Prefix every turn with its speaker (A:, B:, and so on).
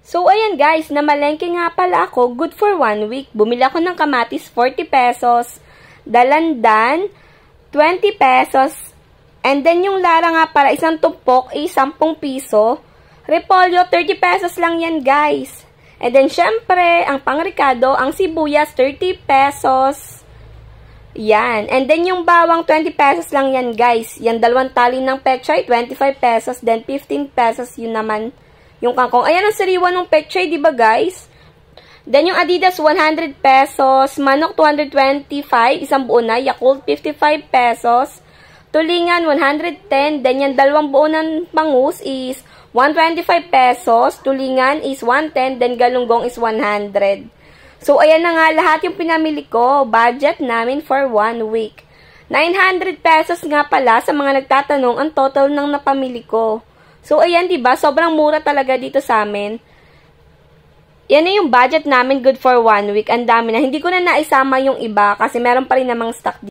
A: So, ayan guys, namalengke nga pala ako, good for 1 week. Bumili ako ng kamatis, 40 pesos. Dalandan, 20 pesos. And then, yung lara nga pala, isang tumpok, 10 piso. Repolyo, 30 pesos lang yan guys. And then, syempre, ang pangrikado, ang sibuyas, 30 pesos. Yan. And then, yung bawang, 20 pesos lang yan guys. Yan, 2 tali ng pechay, 25 pesos. Then, 15 pesos yun naman. Yung kangkong. Ayan ang sariwa ng pechay, diba guys? Then, yung Adidas, 100 pesos. Manok, 225. Isang buo na. Yakult, 55 pesos. Tulingan, 110. Then, yan, 2 buo ng bangus is 125 pesos. Tulingan is 110. Then, galunggong is 100. So, ayan na nga lahat yung pinamili ko. Budget namin for 1 week. 900 pesos nga pala sa mga nagtatanong ang total ng napamili ko. So, ayan, diba? Sobrang mura talaga dito sa amin. Yan na yung budget namin, good for 1 week. Ang dami na. Hindi ko na naisama yung iba kasi meron pa rin namang stock dito.